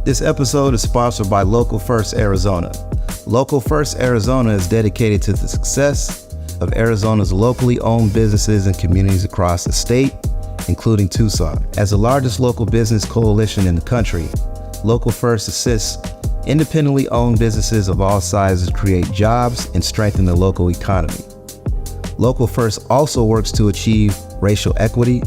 This episode is sponsored by Local First Arizona. Local First Arizona is dedicated to the success of Arizona's locally owned businesses and communities across the state, including Tucson. As the largest local business coalition in the country, Local First assists independently owned businesses of all sizes create jobs and strengthen the local economy. Local First also works to achieve racial equity,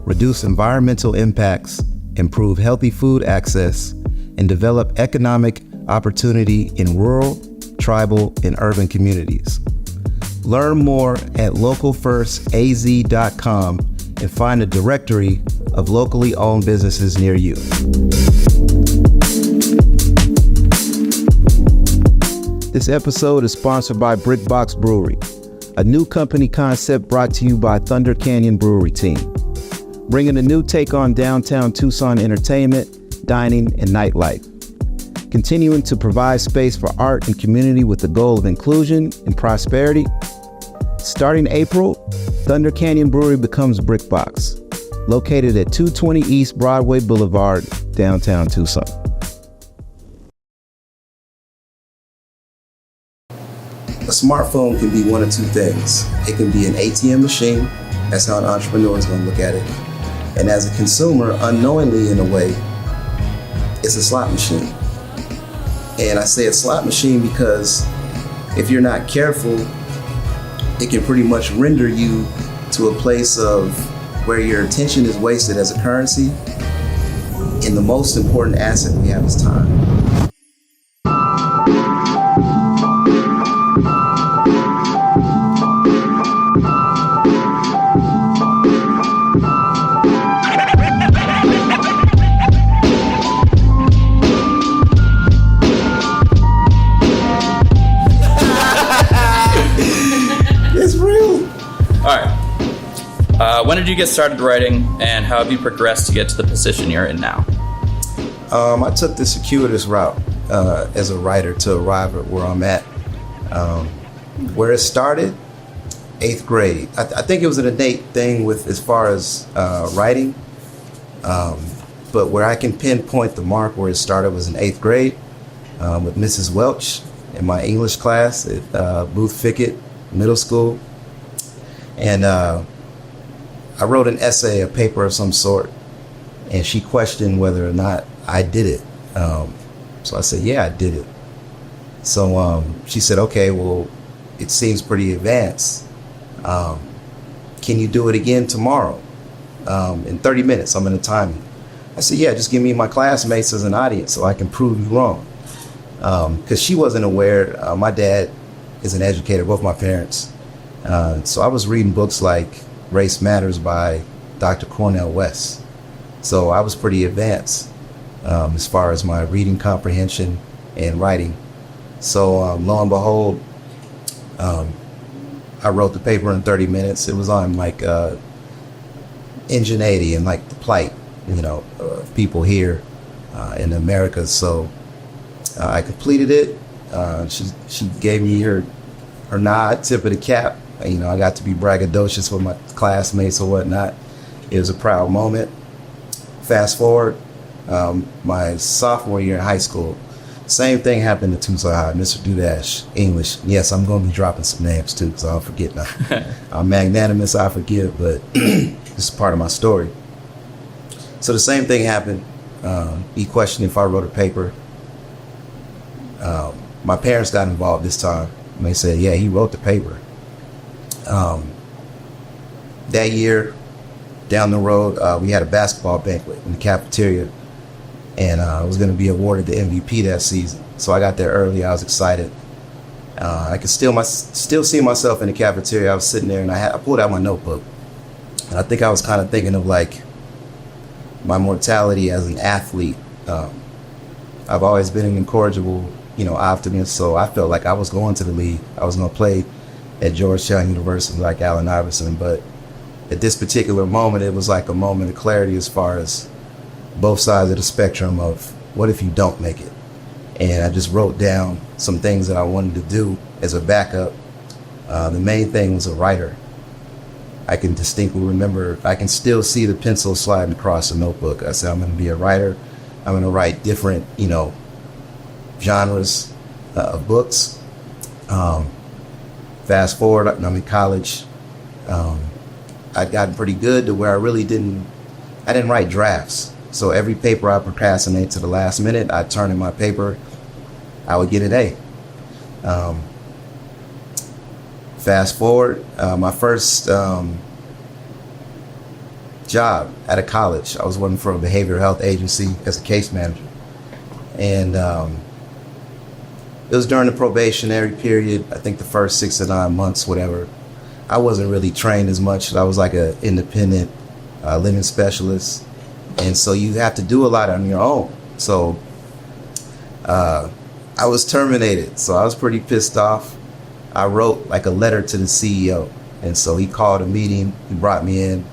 reduce environmental impacts, improve healthy food access, and develop economic opportunity in rural, tribal, and urban communities. Learn more at localfirstaz.com and find a directory of locally owned businesses near you. This episode is sponsored by Brickbox Brewery, a new company concept brought to you by Thunder Canyon Brewery Team, bringing a new take on downtown Tucson entertainment, dining, and nightlife, continuing to provide space for art and community with the goal of inclusion and prosperity. Starting April, Thunder Canyon Brewery becomes Brickbox, located at 220 East Broadway Boulevard, downtown Tucson. A smartphone can be one of two things. It can be an ATM machine. That's how an entrepreneur is going to look at it. And as a consumer, unknowingly in a way, it's a slot machine. And I say a slot machine because if you're not careful, it can pretty much render you to a place of where your attention is wasted as a currency. And the most important asset we have is time. When did you get started writing, and how have you progressed to get to the position you're in now? I took the circuitous route as a writer to arrive at where I'm at. Where it started, 8th grade. I think it was an innate thing with as far as writing, but where I can pinpoint the mark where it started was in 8th grade with Mrs. Welch in my English class at Booth Fickett Middle School. And I wrote an essay, a paper of some sort, and she questioned whether or not I did it. So I said, yeah, I did it. So she said, okay, well, it seems pretty advanced. Can you do it again tomorrow? In 30 minutes, I'm in a timing. I said, yeah, just give me my classmates as an audience so I can prove you wrong. Because she wasn't aware. My dad is an educator, both my parents. So I was reading books like Race Matters by Dr. Cornel West. So I was pretty advanced as far as my reading comprehension and writing. So lo and behold, I wrote the paper in 30 minutes. It was on like ingenuity and like the plight, of people here in the Americas. So I completed it. She gave me her nod, tip of the cap. I got to be braggadocious with my classmates or whatnot. It was a proud moment. Fast forward, my sophomore year in high school, same thing happened at Tucson High. Mr. Dudash, English. Yes, I'm going to be dropping some names too, because I don't forget now. I'm magnanimous, I forgive, but this is part of my story. So the same thing happened. He questioned if I wrote a paper. My parents got involved this time. And they said, yeah, he wrote the paper. That year, down the road, we had a basketball banquet in the cafeteria, and I was going to be awarded the MVP that season. So I got there early. I was excited. I could still see myself in the cafeteria. I was sitting there, and I pulled out my notebook, and I think I was kind of thinking of like my mortality as an athlete. I've always been an incorrigible, optimist, so I felt like I was going to the league. I was going to play at Georgetown University like Allen Iverson, but at this particular moment, it was like a moment of clarity as far as both sides of the spectrum of what if you don't make it. And I just wrote down some things that I wanted to do as a backup. The main thing was a writer. I can distinctly remember, I can still see the pencil sliding across the notebook. I said, I'm going to be a writer. I'm going to write different, genres of books. Fast forward, I'm in college. I'd gotten pretty good to where I didn't write drafts. So every paper I procrastinate to the last minute, I'd turn in my paper, I would get an A. Fast forward, my first job out of college, I was working for a behavioral health agency as a case manager. And it was during the probationary period, I think the first 6 to 9 months, whatever. I wasn't really trained as much. I was like an independent living specialist. And so you have to do a lot on your own. So I was terminated. So I was pretty pissed off. I wrote like a letter to the CEO. And so he called a meeting. He brought me in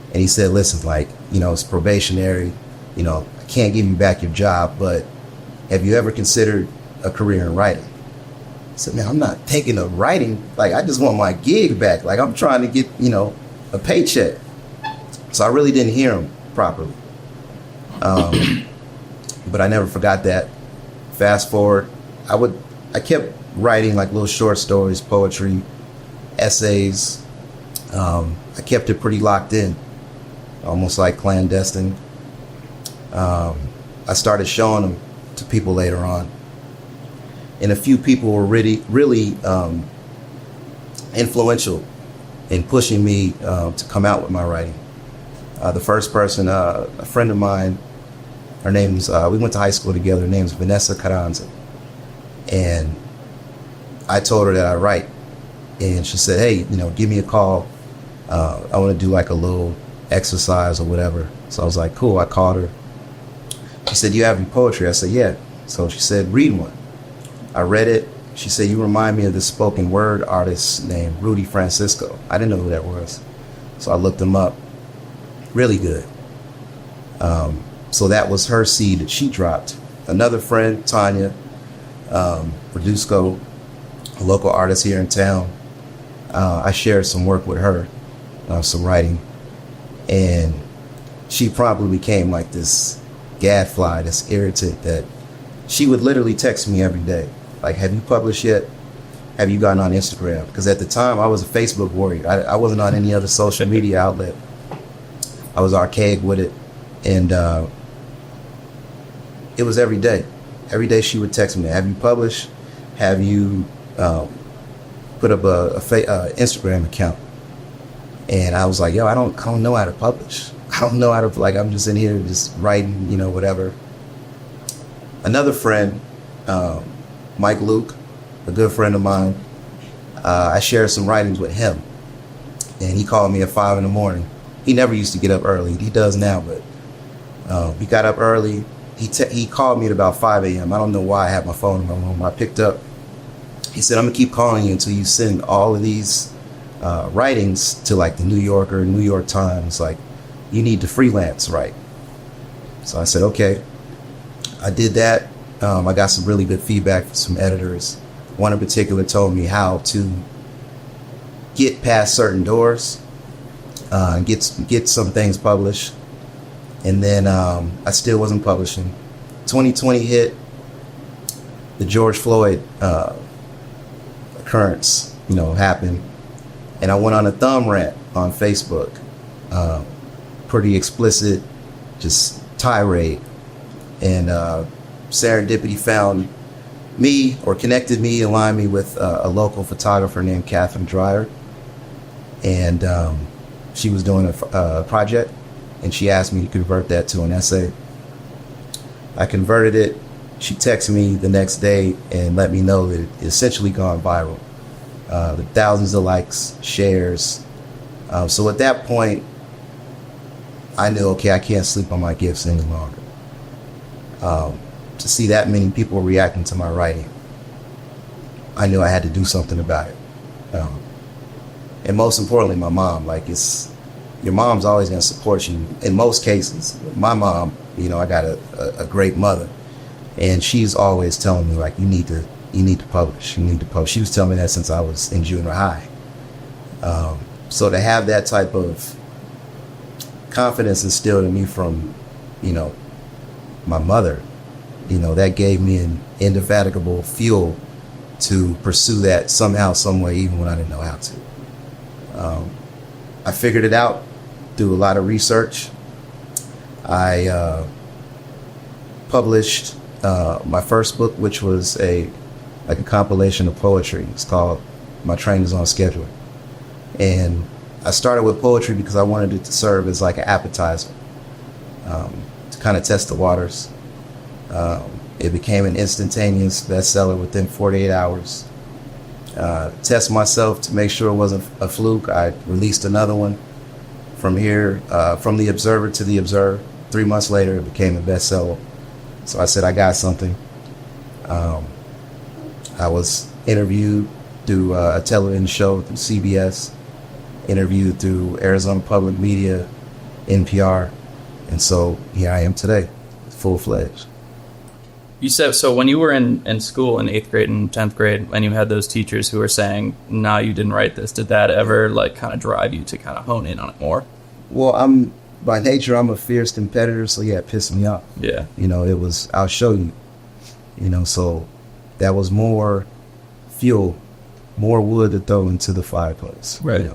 and he said, listen, it's probationary. I can't give you back your job, but have you ever considered a career in writing? I said, man, I'm not taking a writing. I just want my gig back. I'm trying to get, a paycheck. So I really didn't hear him properly. But I never forgot that. Fast forward, I kept writing little short stories, poetry, essays. I kept it pretty locked in, almost like clandestine. I started showing them to people later on. And a few people were really influential in pushing me to come out with my writing. The first person, a friend of mine, we went to high school together. Her name's Vanessa Carranza. And I told her that I write. And she said, hey, give me a call. I want to do a little exercise or whatever. So I was like, cool. I called her. She said, you have any poetry? I said, yeah. So she said, read one. I read it. She said, you remind me of this spoken word artist named Rudy Francisco. I didn't know who that was. So I looked him up. Really good. So that was her seed that she dropped. Another friend, Tanya Produsco, a local artist here in town, I shared some work with her, some writing. And she probably became this gadfly, this irritant that she would literally text me every day. Have you published yet? Have you gotten on Instagram? Because at the time I was a Facebook warrior. I wasn't on any other social media outlet. I was archaic with it. And it was every day. Every day she would text me, have you published? Have you put up a Instagram account? And I was like, yo, I don't know how to publish. I don't know how to, I'm just in here just writing, whatever. Another friend, Mike Luke, a good friend of mine, I shared some writings with him. And he called me at 5 a.m. He never used to get up early. He does now, but we got up early. He called me at about 5 a.m. I don't know why I had my phone in my room. I picked up. He said, I'm going to keep calling you until you send all of these writings to the New Yorker, New York Times. You need to freelance, right? So I said, okay. I did that. I got some really good feedback from some editors. One in particular told me how to get past certain doors, get some things published. And then I still wasn't publishing. 2020 hit. The George Floyd occurrence, happened. And I went on a thumb rant on Facebook. Pretty explicit, just tirade. And serendipity found me, or connected me, aligned me with a local photographer named Catherine Dreyer. And she was doing a project. And she asked me to convert that to an essay. I converted it. She texted me the next day and let me know that it essentially gone viral. The thousands of likes, shares. So at that point, I knew, okay, I can't sleep on my gifts any longer. To see that many people reacting to my writing, I knew I had to do something about it. And most importantly, my mom. Your mom's always going to support you in most cases. My mom, I got a great mother, and she's always telling me you need to publish. You need to publish. She was telling me that since I was in junior high. So to have that type of confidence instilled in me from, my mother, that gave me an indefatigable fuel to pursue that somehow, some way, even when I didn't know how to. I figured it out through a lot of research. I published my first book, which was a compilation of poetry. It's called My Train Is on Schedule. And I started with poetry because I wanted it to serve as like an appetizer, to kind of test the waters. It became an instantaneous bestseller within 48 hours. Test myself to make sure it wasn't a fluke. I released another one from the Observer to the Observer. 3 months later, it became a bestseller. So I said, I got something. I was interviewed through a television show through CBS, interviewed through Arizona Public Media, NPR, and so here I am today, full-fledged. You said, so when you were in school in 8th grade and 10th grade, and you had those teachers who were saying, "No, you didn't write this," did that ever kind of drive you to kind of hone in on it more? Well, by nature, I'm a fierce competitor, so yeah, it pissed me off. Yeah. It was, I'll show you, so that was more fuel, more wood to throw into the fireplace. Right.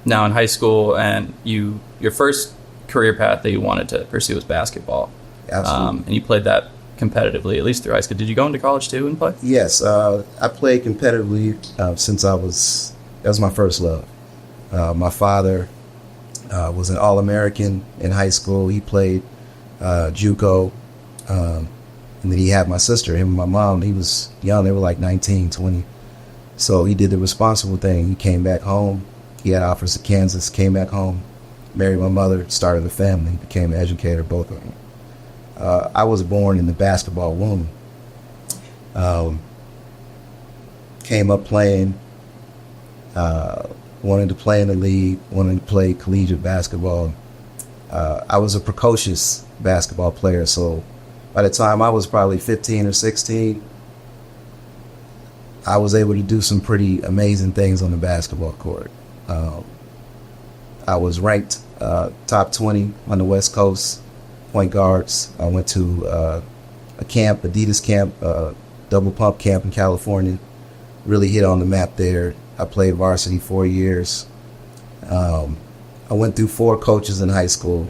Now in high school, and your first career path that you wanted to pursue was basketball. Absolutely. And you played that competitively, at least through high school. Did you go into college too and play? Yes, I played competitively since that was my first love. My father was an All-American in high school. He played JUCO, and then he had my sister, him and my mom. He was young. They were like 19, 20. So he did the responsible thing. He came back home. He had offers to Kansas, came back home, married my mother, started a family, became an educator, both of them. I was born in the basketball womb. Came up playing, wanted to play in the league, wanted to play collegiate basketball. I was a precocious basketball player, so by the time I was probably 15 or 16, I was able to do some pretty amazing things on the basketball court. I was ranked top 20 on the West Coast, point guards. I went to a camp, Adidas camp, double pump camp in California. Really hit on the map there. I played varsity 4 years. I went through 4 coaches in high school.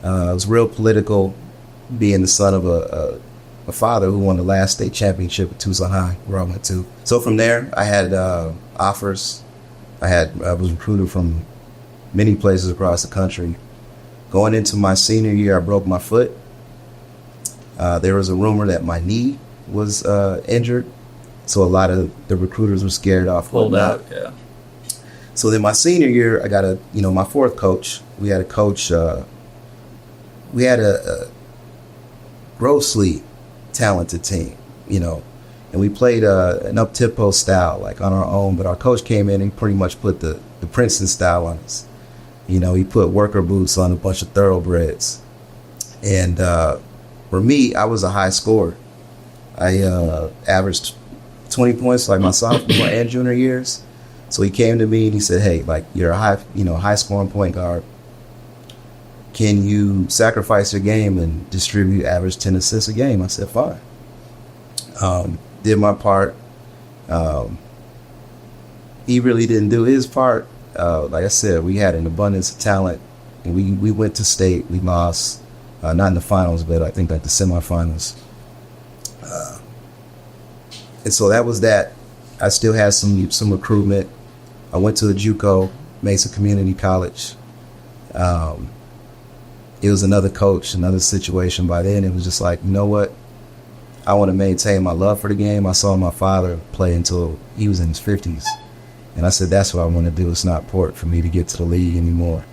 I was real political, being the son of a father who won the last state championship at Tucson High, where I went to. So from there, I had offers. I was recruited from many places across the country. Going into my senior year, I broke my foot. There was a rumor that my knee was injured, so a lot of the recruiters were scared off. Pulled out, yeah. So then my senior year, I got my fourth coach. We had a coach. We had a grossly talented team, and we played an up-tempo style, like on our own, but our coach came in and pretty much put the Princeton style on us. He put worker boots on a bunch of thoroughbreds. And for me, I was a high scorer. I averaged 20 points like my sophomore and junior years. So he came to me and he said, "Hey, like, you're a high scoring point guard. Can you sacrifice your game and distribute average 10 assists a game?" I said, "Fine." Did my part. He really didn't do his part. Like I said, we had an abundance of talent, and we went to state. We lost. not in the finals, but I think like the semifinals. And so that was that. I still had some recruitment. I went to a JUCO, Mesa Community College. It was another coach, another situation. By then, it was just like, you know what? I want to maintain my love for the game. I saw my father play until he was in his 50s. And I said, that's what I want to do. It's not important for me to get to the league anymore.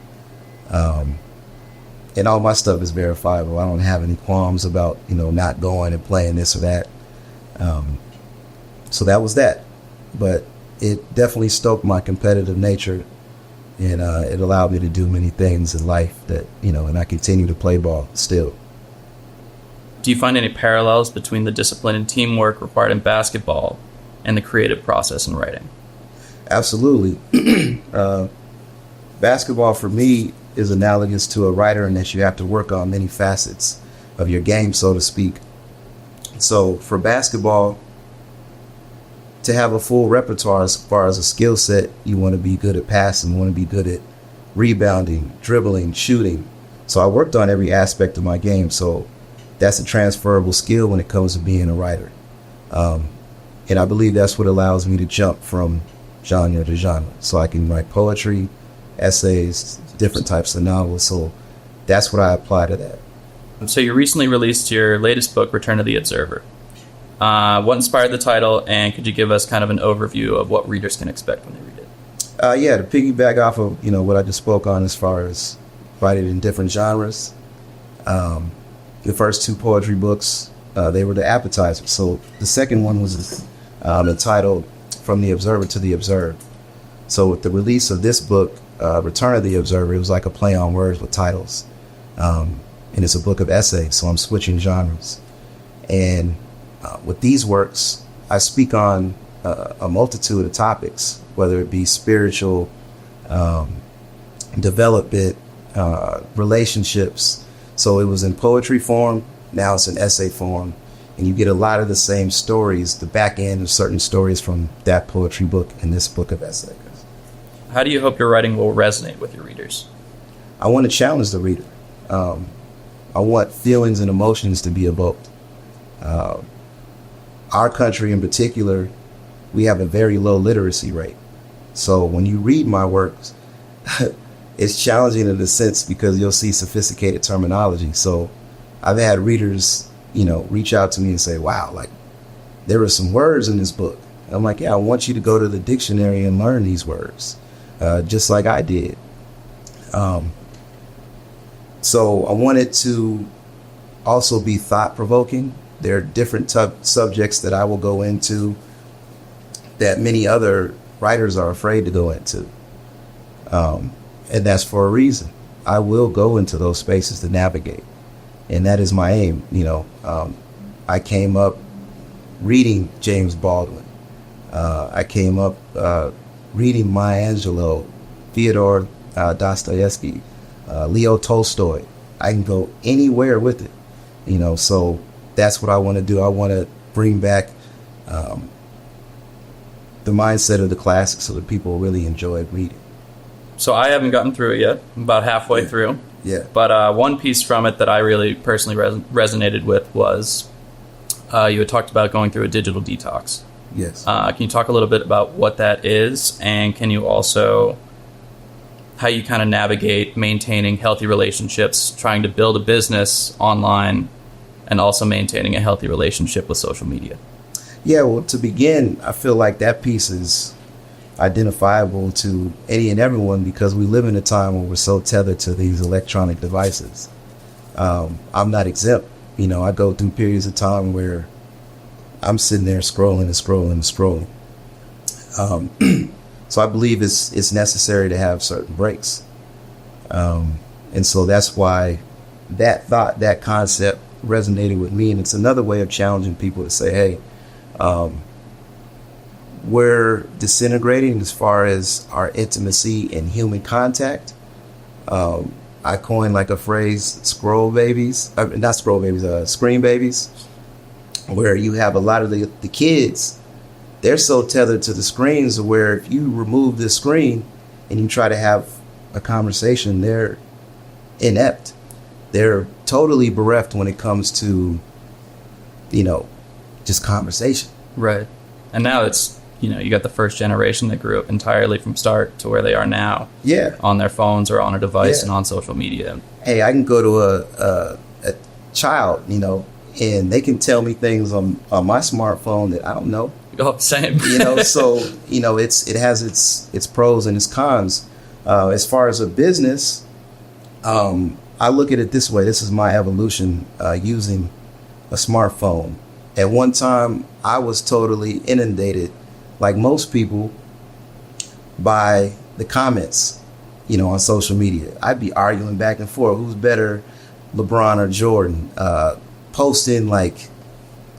And all my stuff is verifiable. I don't have any qualms about, not going and playing this or that. So that was that. But it definitely stoked my competitive nature. And it allowed me to do many things in life that, and I continue to play ball still. Do you find any parallels between the discipline and teamwork required in basketball and the creative process in writing? Absolutely. Basketball for me is analogous to a writer in that you have to work on many facets of your game, so to speak. So for basketball, to have a full repertoire as far as a skill set, you want to be good at passing, you want to be good at rebounding, dribbling, shooting. So I worked on every aspect of my game. So that's a transferable skill when it comes to being a writer. And I believe that's what allows me to jump from genre to genre. So I can write poetry, essays, different types of novels. So that's what I apply to that. So you recently released your latest book, Return of the Observer. What inspired the title, and could you give us kind of an overview of what readers can expect when they read it? Yeah, to piggyback off of what I just spoke on as far as writing in different genres. The first two poetry books, they were the appetizers. So the second one was entitled From the Observer to the Observed. So with the release of this book, Return of the Observer, it was like a play on words with titles. And it's a book of essays, so I'm switching genres. And with these works, I speak on a multitude of topics, whether it be spiritual, development, relationships. So it was in poetry form, now it's in essay form, and you get a lot of the same stories, the back end of certain stories from that poetry book and this book of essays. How do you hope your writing will resonate with your readers? I want to challenge the reader. I want feelings and emotions to be evoked. Our country in particular, we have a very low literacy rate. So when you read my works, it's challenging in a sense because you'll see sophisticated terminology. So I've had readers, reach out to me and say, wow, like there were some words in this book. And I'm like, yeah, I want you to go to the dictionary and learn these words, just like I did. So I wanted to also be thought-provoking. There are different subjects that I will go into that many other writers are afraid to go into. And that's for a reason. I will go into those spaces to navigate. And that is my aim. I came up reading James Baldwin. I came up reading Maya Angelou, Fyodor Dostoevsky, Leo Tolstoy. I can go anywhere with it, so that's what I want to do. I want to bring back the mindset of the classics so that people really enjoy reading. So I haven't gotten through it yet. I'm about halfway through. Yeah. But one piece from it that I really personally resonated with was you had talked about going through a digital detox. Yes. Can you talk a little bit about what that is, and can you also how you kind of navigate maintaining healthy relationships, trying to build a business online, and also maintaining a healthy relationship with social media? Yeah, well, to begin, I feel like that piece is identifiable to any and everyone because we live in a time where we're so tethered to these electronic devices. I'm not exempt. I go through periods of time where I'm sitting there scrolling and scrolling and scrolling. So I believe it's necessary to have certain breaks. And so that's why that thought, that concept resonated with me. And it's another way of challenging people to say, hey, we're disintegrating as far as our intimacy and human contact. I coined like a phrase, scroll babies, not scroll babies, screen babies, where you have a lot of the kids, they're so tethered to the screens where if you remove the screen and you try to have a conversation, they're inept. they're totally bereft when it comes to, just conversation. Right. And now it's, you got the first generation that grew up entirely from start to where they are now. Yeah. On their phones or on a device Yeah. and on social media. Hey, I can go to a child, and they can tell me things on my smartphone that I don't know. Oh, same. So it has its pros and its cons. As far as a business, I look at it this way. This is my evolution using a smartphone. At one time, I was totally inundated, like most people, by the comments, on social media. I'd be arguing back and forth, who's better, LeBron or Jordan, posting like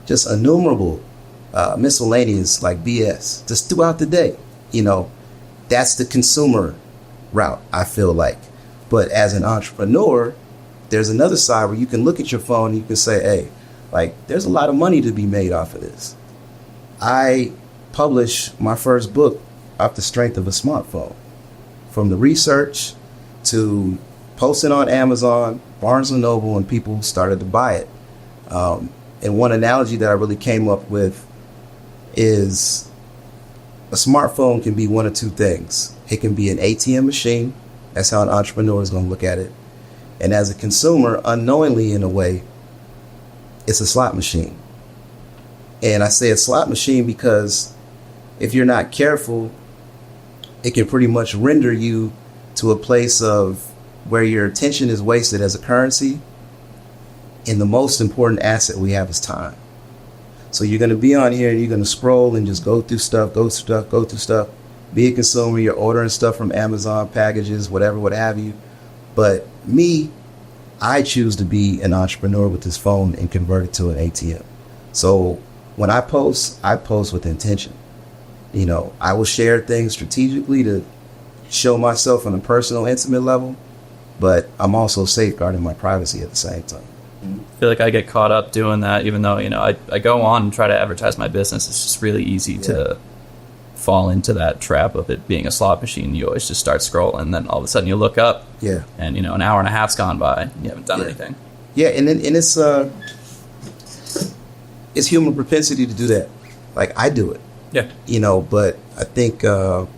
just innumerable miscellaneous like BS just throughout the day. That's the consumer route, I feel like. But as an entrepreneur, there's another side where you can look at your phone and you can say, hey, like, there's a lot of money to be made off of this. I published my first book off the strength of a smartphone. From the research to posting on Amazon, Barnes & Noble, and people started to buy it. And one analogy that I really came up with is a smartphone can be one of two things. It can be an ATM machine. That's how an entrepreneur is going to look at it. And as a consumer, unknowingly in a way, it's a slot machine. And I say a slot machine because if you're not careful, it can pretty much render you to a place of where your attention is wasted as a currency. And the most important asset we have is time. So you're going to be on here and you're going to scroll and just go through stuff, be a consumer. You're ordering stuff from Amazon, packages, whatever, what have you. But me, I choose to be an entrepreneur with this phone and convert it to an ATM. So when I post with intention. I will share things strategically to show myself on a personal, intimate level, but I'm also safeguarding my privacy at the same time. I feel like I get caught up doing that, even though, I go on and try to advertise my business. It's just really easy to fall into that trap of it being a slot machine. You always just start scrolling, and then all of a sudden you look up, and an hour and a half's gone by, and you haven't done anything. Yeah, and it's human propensity to do that. Like, I do it. Yeah. But I think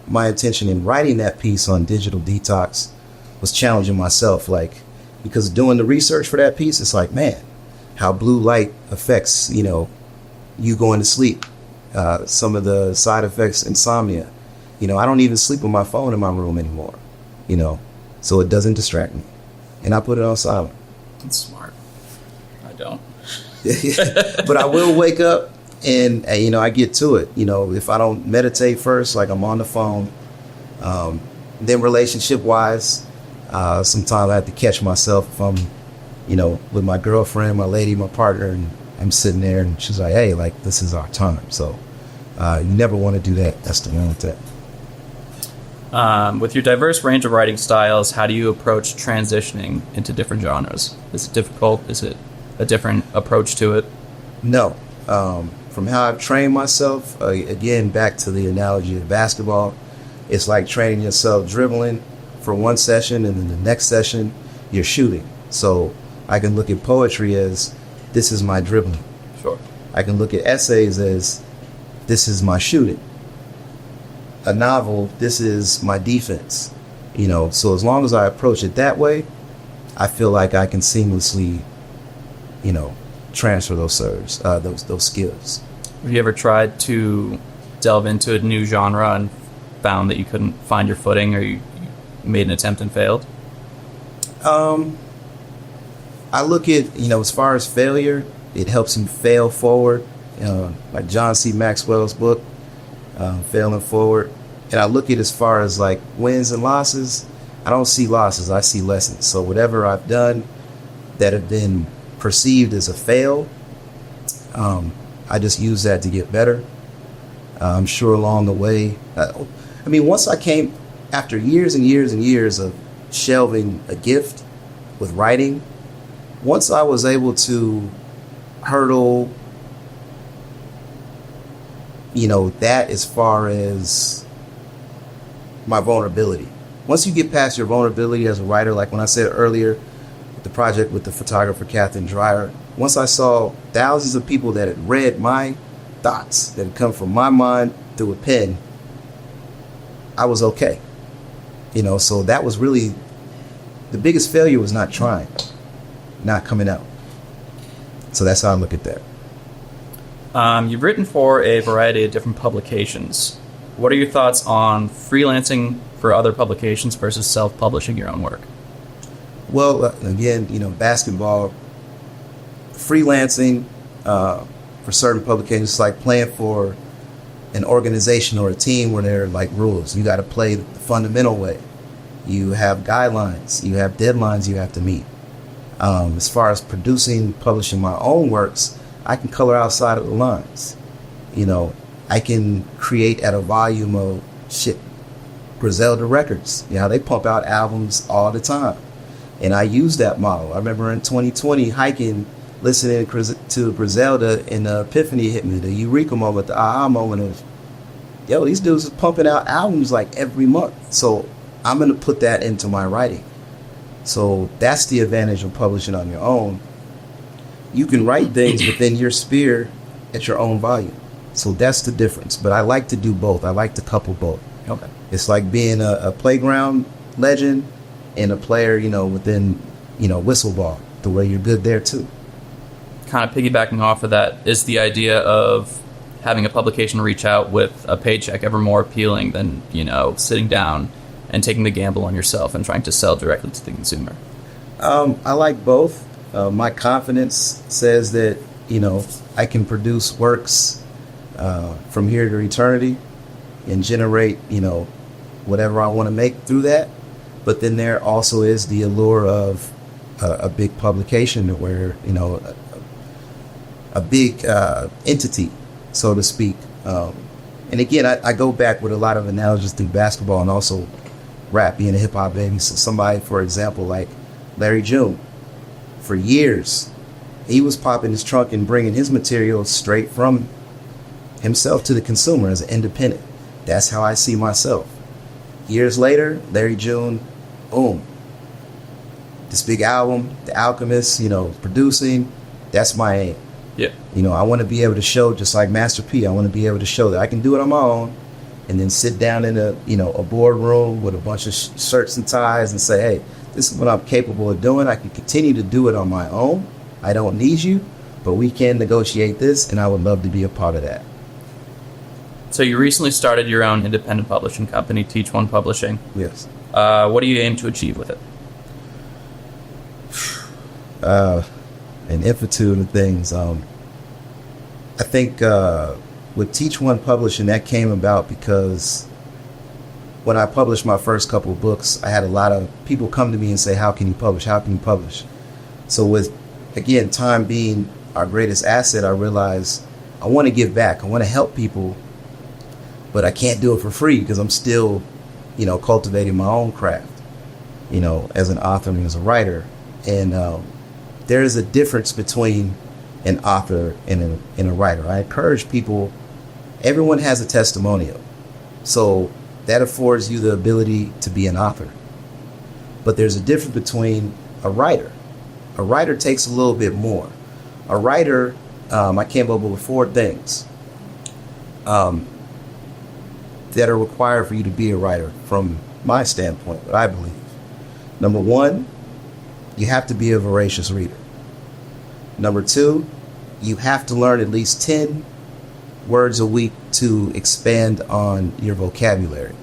my intention in writing that piece on digital detox was challenging myself, because doing the research for that piece, it's like, man, how blue light affects, you going to sleep. Some of the side effects, insomnia. I don't even sleep with my phone in my room anymore, so it doesn't distract me. And I put it on silent. That's smart. I don't. But I will wake up and I get to it. If I don't meditate first, like I'm on the phone, then relationship wise, sometimes I have to catch myself if I'm, with my girlfriend, my lady, my partner, and I'm sitting there and she's like, hey, like, this is our time. So you never want to do that. That's the one thing. With your diverse range of writing styles, how do you approach transitioning into different genres? Is it difficult? Is it a different approach to it? No. From how I've trained myself, again, back to the analogy of basketball, it's like training yourself dribbling for one session, and then the next session you're shooting. So I can look at poetry as this is my dribbling. Sure. I can look at essays as this is my shooting. A novel, this is my defense. So as long as I approach it that way, I feel like I can seamlessly, transfer those serves, those skills. Have you ever tried to delve into a new genre and found that you couldn't find your footing, or you made an attempt and failed? I look at, as far as failure, it helps you fail forward. Like John C. Maxwell's book, Failing Forward. And I look at as far as like wins and losses, I don't see losses, I see lessons. So whatever I've done that have been perceived as a fail, I just use that to get better. I'm sure along the way, once I came, after years and years and years of shelving a gift with writing, once I was able to hurdle, that as far as my vulnerability. Once you get past your vulnerability as a writer, like when I said earlier, the project with the photographer Catherine Dreyer, once I saw thousands of people that had read my thoughts that had come from my mind through a pen, I was okay. So that was really the biggest failure, was not trying, not coming out. So that's how I look at that. You've written for a variety of different publications. What are your thoughts on freelancing for other publications versus self-publishing your own work? Well, again, basketball, freelancing for certain publications, like playing for an organization or a team where there are like rules. You got to play the fundamental way. You have guidelines, you have deadlines you have to meet. As far as producing, publishing my own works, I can color outside of the lines. I can create at a volume of Griselda Records. They pump out albums all the time. And I use that model. I remember in 2020 hiking, listening to Griselda, and the epiphany hit me, the eureka moment, the aha moment of, these dudes are pumping out albums like every month. So I'm going to put that into my writing. So that's the advantage of publishing on your own. You can write things within your sphere at your own volume. So that's the difference. But I like to do both. I like to couple both. Okay. It's like being a playground legend and a player, within, whistleball, the way you're good there too. Kind of piggybacking off of that, is the idea of having a publication reach out with a paycheck ever more appealing than, sitting down and taking the gamble on yourself and trying to sell directly to the consumer? I like both. My confidence says that, I can produce works from here to eternity and generate, whatever I want to make through that. But then there also is the allure of a big publication where, a big entity, so to speak. And again, I go back with a lot of analogies through basketball and also rap, being a hip hop baby. So somebody, for example, like Larry June, for years, he was popping his trunk and bringing his material straight from himself to the consumer as an independent. That's how I see myself. Years later, Larry June, boom. This big album, The Alchemist, producing, that's my aim. Yeah. I want to be able to show, just like Master P, I want to be able to show that I can do it on my own, and then sit down in a boardroom with a bunch of shirts and ties and say, hey, this is what I'm capable of doing. I can continue to do it on my own. I don't need you, but we can negotiate this, and I would love to be a part of that. So you recently started your own independent publishing company, Teach One Publishing. Yes. What do you aim to achieve with it? An infinitude of things. I think with Teach One Publishing, that came about because when I published my first couple of books, I had a lot of people come to me and say, how can you publish? How can you publish? So with, again, time being our greatest asset, I realized I want to give back. I want to help people, but I can't do it for free because I'm still, cultivating my own craft, as an author and as a writer. And there is a difference between an author and a writer. I encourage people, everyone has a testimonial. So that affords you the ability to be an author. But there's a difference between a writer. A writer takes a little bit more. A writer, I came up with 4 things that are required for you to be a writer from my standpoint, what I believe. Number 1, you have to be a voracious reader. Number 2, you have to learn at least 10 words a week to expand on your vocabulary.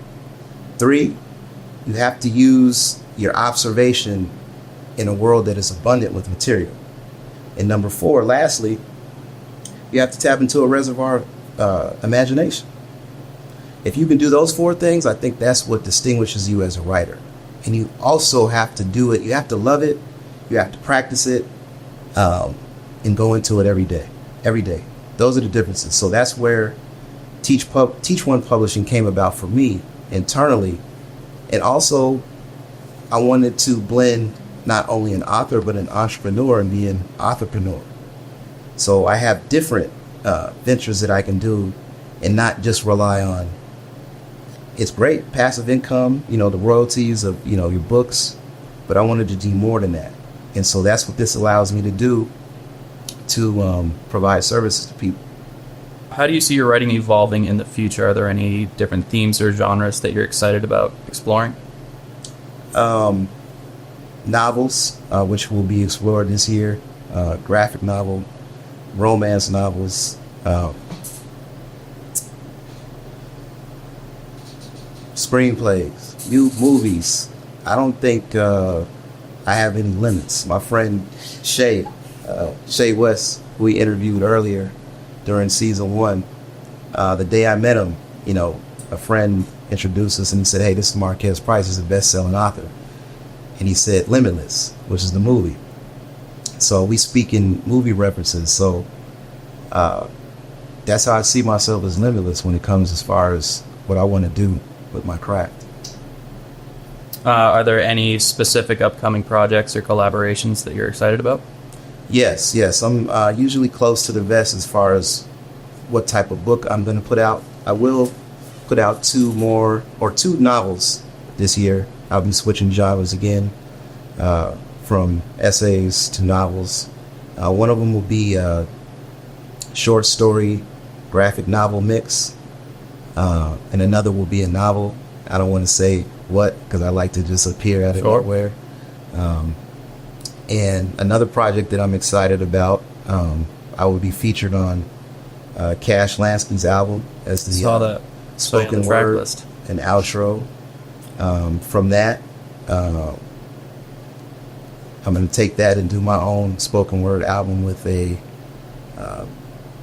3, you have to use your observation in a world that is abundant with material. And number 4, lastly, you have to tap into a reservoir of imagination. If you can do those 4 things, I think that's what distinguishes you as a writer. And you also have to do it. You have to love it. You have to practice it, and go into it every day. Every day. Those are the differences. So that's where Teach One Publishing came about for me internally. And also, I wanted to blend not only an author, but an entrepreneur and be an authorpreneur. So I have different ventures that I can do and not just rely on. It's great, passive income, the royalties of, your books, but I wanted to do more than that. And so that's what this allows me to do, to provide services to people. How do you see your writing evolving in the future? Are there any different themes or genres that you're excited about exploring? Novels, which will be explored this year, graphic novel, romance novels, screenplays, new movies. I don't think I have any limits. My friend Shay West, who we interviewed earlier during season 1, the day I met him, a friend introduced us and he said, "Hey, this is Marquez Price. He's a best-selling author." And he said Limitless, which is the movie. So we speak in movie references. So that's how I see myself, as limitless when it comes as far as what I want to do with my craft. Are there any specific upcoming projects or collaborations that you're excited about? Yes. I'm usually close to the vest as far as what type of book I'm going to put out. I will put out 2 novels this year. I'll be switching genres again, from essays to novels. One of them will be a short story, graphic novel mix, and another will be a novel. I don't want to say what, because I like to just appear out of nowhere. And another project that I'm excited about, I will be featured on Cash Lansky's album as the spoken word list and outro. From that, I'm going to take that and do my own spoken word album with a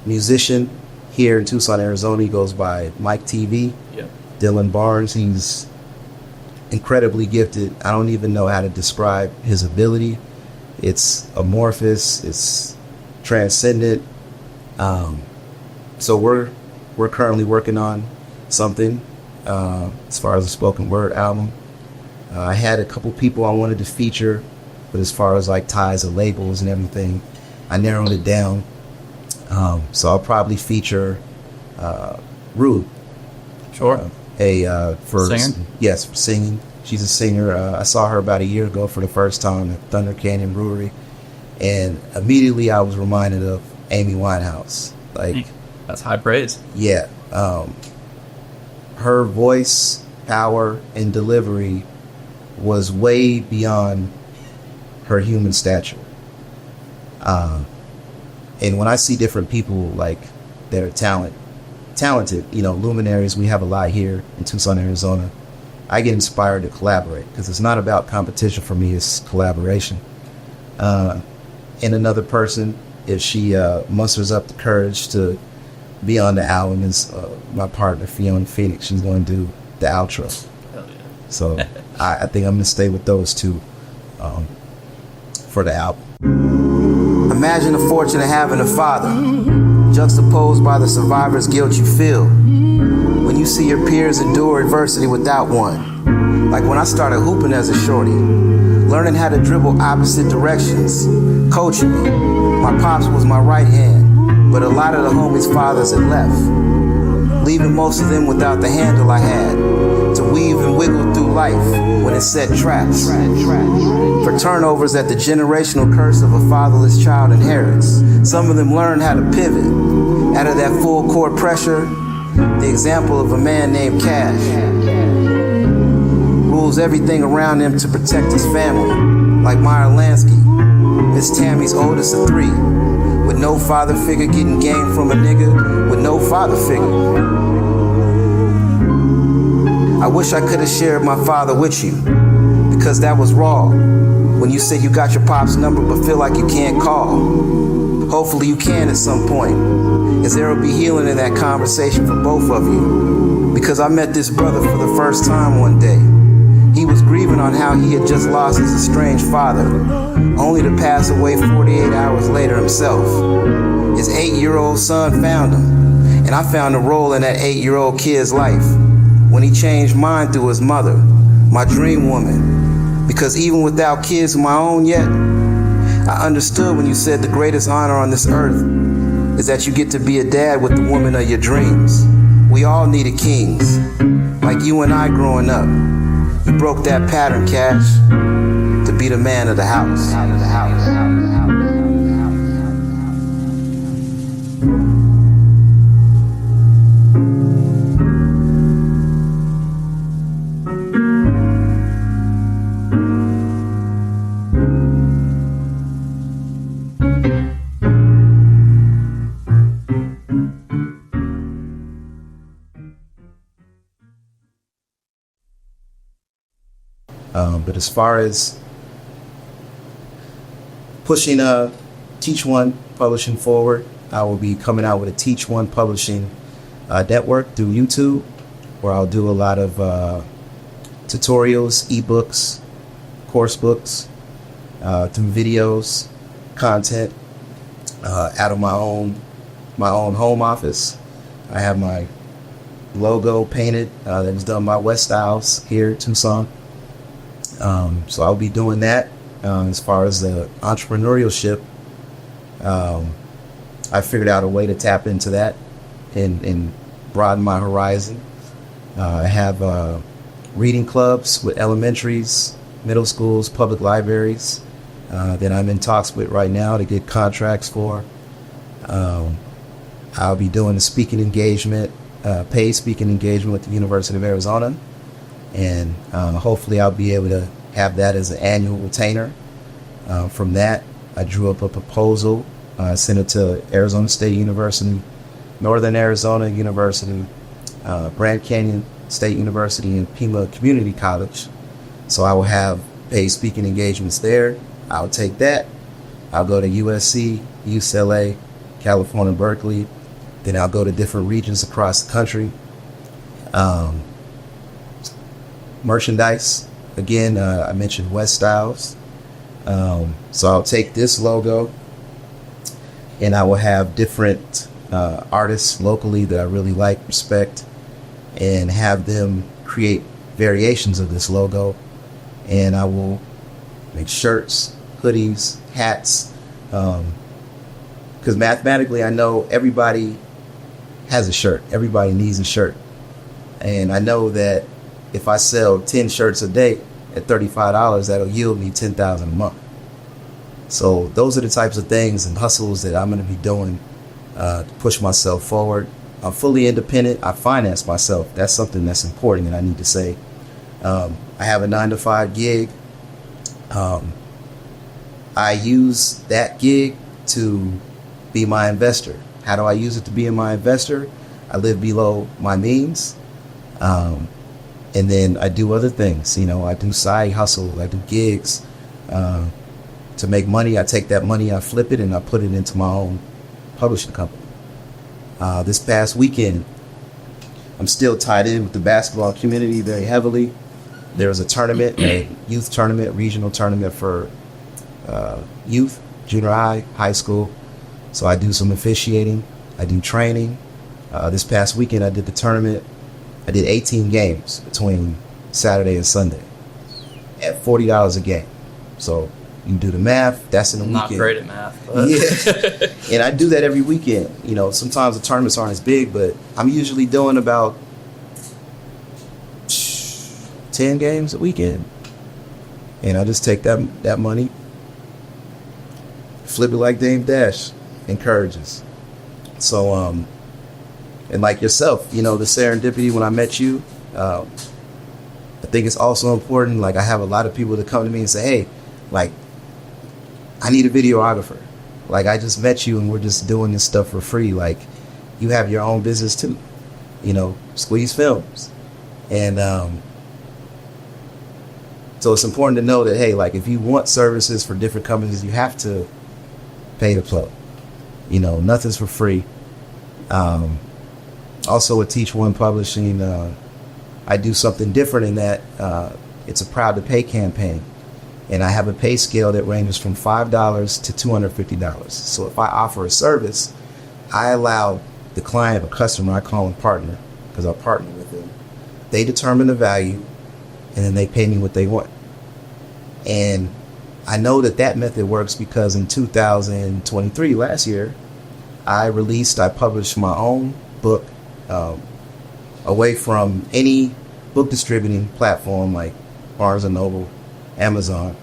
musician here in Tucson, Arizona. He goes by Mike TV. Yeah. Dylan Barnes. He's incredibly gifted. I don't even know how to describe his ability. It's amorphous. It's transcendent. So we're currently working on something as far as a spoken word album. I had a couple people I wanted to feature, but as far as like ties of labels and everything, I narrowed it down. So I'll probably feature Ruth. Sure. For singer? Yes, for singing. She's a singer. I saw her about a year ago for the first time at Thunder Canyon Brewery, and immediately I was reminded of Amy Winehouse. Like, that's high praise. Yeah. Her voice, power, and delivery was way beyond her human stature. And when I see different people like that are talented, luminaries, we have a lot here in Tucson, Arizona, I get inspired to collaborate, because it's not about competition for me, it's collaboration. And another person, if she musters up the courage to be on the album, is my partner, Fiona Phoenix. She's going to do the outro. Hell yeah. So I think I'm going to stay with those two for the album. Imagine the fortune of having a father, juxtaposed by the survivor's guilt you feel when you see your peers endure adversity without one. Like when I started hooping as a shorty, learning how to dribble opposite directions, coaching me. My pops was my right hand, but a lot of the homies' fathers had left, leaving most of them without the handle I had to weave and wiggle through life when it set traps for turnovers that the generational curse of a fatherless child inherits. Some of them learned how to pivot out of that full court pressure. The example of a man named Cash rules everything around him to protect his family, like Meyer Lansky, Miss Tammy's oldest of 3, with no father figure, getting game from a nigga with no father figure. I wish I could have shared my father with you, because that was raw. When you say you got your pop's number but feel like you can't call. Hopefully you can at some point, as there will be healing in that conversation for both of you. Because I met this brother for the first time one day. He was grieving on how he had just lost his estranged father, only to pass away 48 hours later himself. His 8-year-old son found him, and I found a role in that 8-year-old kid's life when he changed mine through his mother, my dream woman. Because even without kids of my own yet, I understood when you said the greatest honor on this earth is that you get to be a dad with the woman of your dreams. We all needed kings, like you and I growing up. You broke that pattern, Cash, to be be the man of the house. But as far as pushing Teach One Publishing forward, I will be coming out with a Teach One Publishing network through YouTube, where I'll do a lot of tutorials, ebooks, course books, through videos, content, out of my own home office. I have my logo painted that was done by West Styles here in Tucson. So I'll be doing that. As far as the entrepreneurship, I figured out a way to tap into that and broaden my horizon. I have reading clubs with elementaries, middle schools, public libraries that I'm in talks with right now to get contracts for. I'll be doing a speaking engagement, paid speaking engagement with the University of Arizona. And hopefully I'll be able to have that as an annual retainer. From that, I drew up a proposal, sent it to Arizona State University, Northern Arizona University, Grand Canyon State University, and Pima Community College. So I will have paid speaking engagements there. I'll take that. I'll go to USC, UCLA, California, Berkeley. Then I'll go to different regions across the country. Merchandise, again, I mentioned West Styles. So I'll take this logo and I will have different artists locally that I really like, respect, and have them create variations of this logo. And I will make shirts, hoodies, hats, because mathematically I know everybody has a shirt. Everybody needs a shirt. And I know that if I sell 10 shirts a day at $35, that'll yield me $10,000 a month. So those are the types of things and hustles that I'm going to be doing to push myself forward. I'm fully independent. I finance myself. That's something that's important and I need to say. I have a 9-to-5 gig. I use that gig to be my investor. How do I use it to be my investor? I live below my means. And then I do other things, I do side hustle, I do gigs to make money. I take that money, I flip it, and I put it into my own publishing company. This past weekend, I'm still tied in with the basketball community very heavily. There was a tournament, a youth tournament, regional tournament for youth, junior high, high school. So I do some officiating, I do training. This past weekend, I did the tournament. I did 18 games between Saturday and Sunday at $40 a game. So you can do the math. That's in the weekend. Not great at math. But. Yeah. And I do that every weekend. Sometimes the tournaments aren't as big, but I'm usually doing about 10 games a weekend. And I just take that money, flip it like Dame Dash encourages. So, and like yourself, the serendipity when I met you, I think it's also important. Like I have a lot of people that come to me and say, hey, like, I need a videographer. Like I just met you and we're just doing this stuff for free. Like you have your own business too, Squeeze Films. And so it's important to know that, hey, like if you want services for different companies, you have to pay to play. Nothing's for free. Also with Teach One Publishing, I do something different in that it's a proud to pay campaign. And I have a pay scale that ranges from $5 to $250. So if I offer a service, I allow the client or customer, I call them partner because I partner with them. They determine the value and then they pay me what they want. And I know that method works because in 2023, last year, I published my own book away from any book distributing platform like Barnes & Noble, Amazon,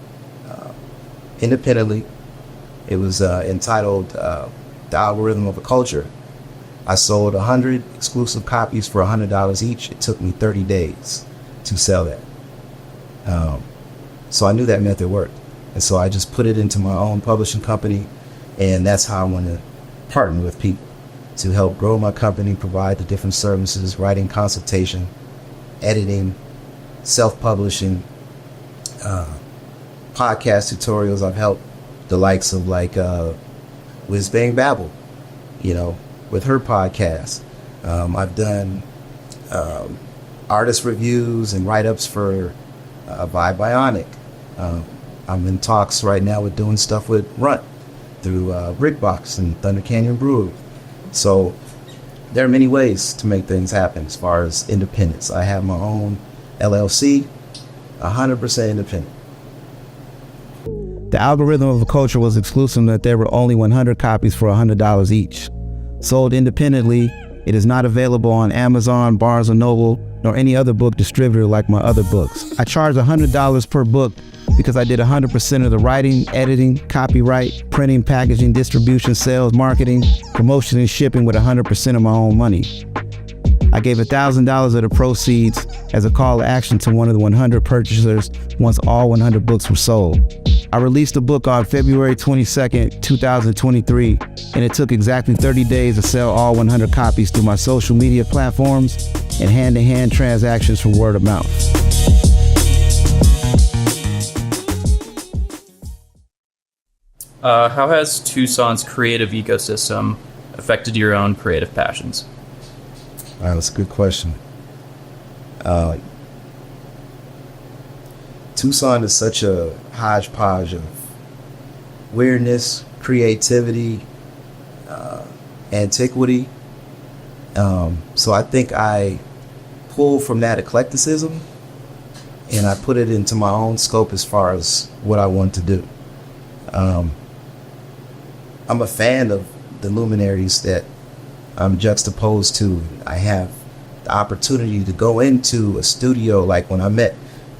independently. It was entitled The Algorithm of a Culture. I sold 100 exclusive copies for $100 each. It took me 30 days to sell that. So I knew that method worked. And so I just put it into my own publishing company. And that's how I want to partner with people to help grow my company, provide the different services, writing, consultation, editing, self-publishing, podcast tutorials. I've helped the likes of like Whiz Bang Babble, with her podcast. I've done artist reviews and write-ups for Vibe Bionic. I'm in talks right now with doing stuff with Runt through Brickbox and Thunder Canyon Brewery. So there are many ways to make things happen as far as independence. I have my own LLC, 100% independent. The Algorithm of a Culture was exclusive that there were only 100 copies for $100 each. Sold independently, it is not available on Amazon, Barnes & Noble, nor any other book distributor like my other books. I charge $100 per book because I did 100% of the writing, editing, copyright, printing, packaging, distribution, sales, marketing, promotion, and shipping with 100% of my own money. I gave $1,000 of the proceeds as a call to action to one of the 100 purchasers once all 100 books were sold. I released the book on February 22nd, 2023, and it took exactly 30 days to sell all 100 copies through my social media platforms and hand-to-hand transactions from word of mouth. How has Tucson's creative ecosystem affected your own creative passions? All right, that's a good question. Tucson is such a hodgepodge of weirdness, creativity, antiquity. So I think I pull from that eclecticism and I put it into my own scope as far as what I want to do. I'm a fan of the luminaries that I'm juxtaposed to. I have the opportunity to go into a studio, like when I met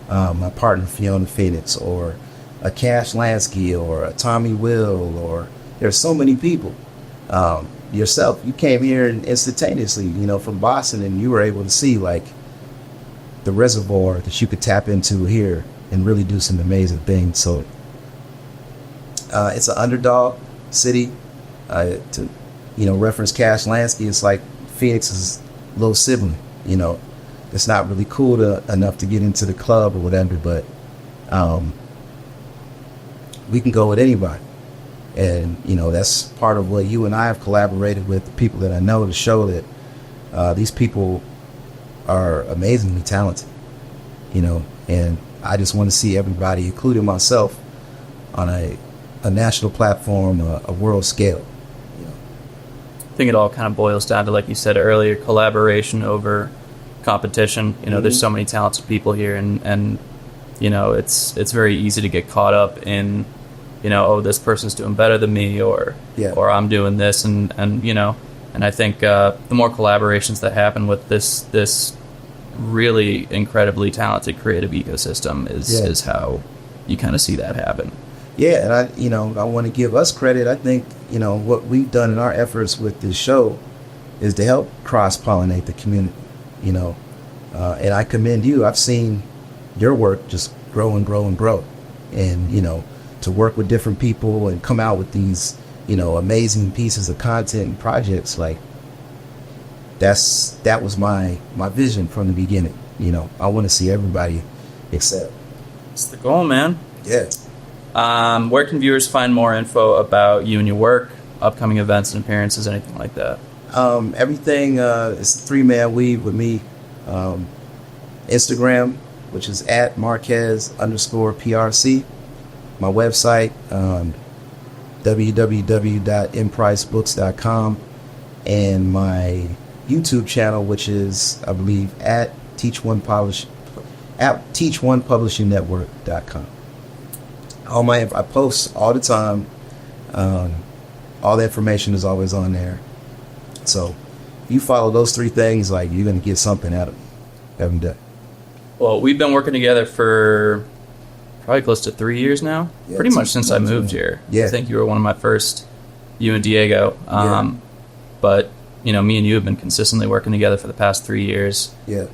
my partner Fiona Phoenix, or a Cash Lansky, or a Tommy Will, or there's so many people. Yourself, you came here and instantaneously, from Boston, and you were able to see like the reservoir that you could tap into here and really do some amazing things. So it's an underdog city. To reference Cash Lansky, it's like Phoenix's little sibling. It's not really cool enough to get into the club or whatever, but we can go with anybody. And, that's part of what you and I have collaborated with the people that I know to show that these people are amazingly talented, and I just want to see everybody, including myself, on a national platform, a world scale. I think it all kind of boils down to, like you said earlier, collaboration over competition. There's so many talented people here, and it's very easy to get caught up in, this person's doing better than me, or I'm doing this, and I think the more collaborations that happen with this really incredibly talented creative ecosystem is how you kind of see that happen. Yeah, and I want to give us credit. I think, what we've done in our efforts with this show is to help cross-pollinate the community, and I commend you. I've seen your work just grow and grow and grow, and, to work with different people and come out with these, amazing pieces of content and projects, like that was my vision from the beginning. I want to see everybody excel. It's the goal, man. Yeah. Where can viewers find more info about you and your work, upcoming events and appearances, anything like that? Everything is a three-man weave with me. Instagram, which is at Marquez_PRC. My website, www.mpricebooks.com. And my YouTube channel, which is, I believe, at teach1publishingnetwork.com. I post all the time. All the information is always on there. So if you follow those three things, like, you're going to get something out of them every day. Well, we've been working together for probably close to 3 years now. Yeah, Pretty much since I moved here. Yeah. I think you were one of my first, you and Diego. Yeah. But, me and you have been consistently working together for the past 3 years. Yeah.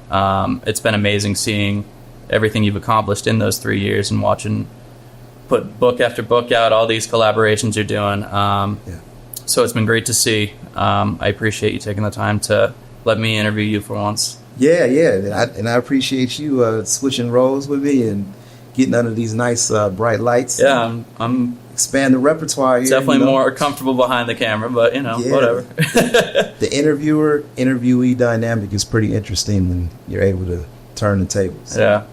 It's been amazing seeing everything you've accomplished in those 3 years and watching put book after book out, all these collaborations you're doing. So it's been great to see. I appreciate you taking the time to let me interview you for once. Yeah. I appreciate you switching roles with me and getting under these nice bright lights. Yeah, I'm expand the repertoire here. Definitely more comfortable behind the camera, but whatever. The interviewee dynamic is pretty interesting when you're able to turn the tables. Yeah.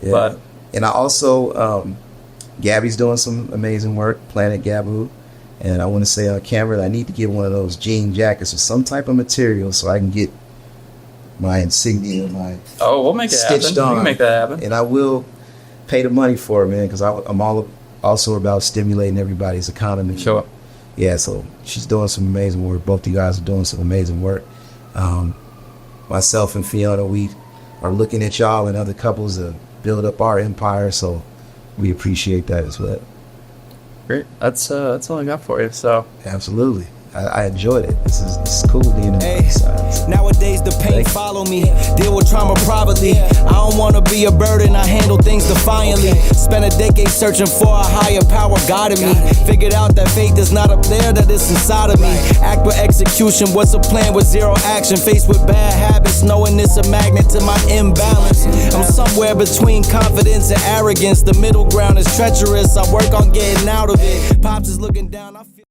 But and I also Gabby's doing some amazing work, Planet Gabu. And I want to say on camera that I need to get one of those jean jackets or some type of material so I can get my insignia, we'll make it stitched happen. on. We can make that happen. And I will pay the money for it, man, because I'm all also about stimulating everybody's economy. Sure. Yeah, so she's doing some amazing work. Both you guys are doing some amazing work. Myself and Fiona, we are looking at y'all and other couples to build up our empire, so we appreciate that as well. Great. That's all I got for you. So Absolutely. I enjoyed it. This is cool being in the side. Nowadays the pain follow me. Deal with trauma privately. I don't wanna be a burden. I handle things defiantly. Spent a decade searching for a higher power guiding me. Figured out that faith is not up there, that it's inside of me. Act with execution. What's a plan with zero action? Faced with bad habits, knowing it's a magnet to my imbalance. I'm somewhere between confidence and arrogance. The middle ground is treacherous. I work on getting out of it. Pops is looking down. I feel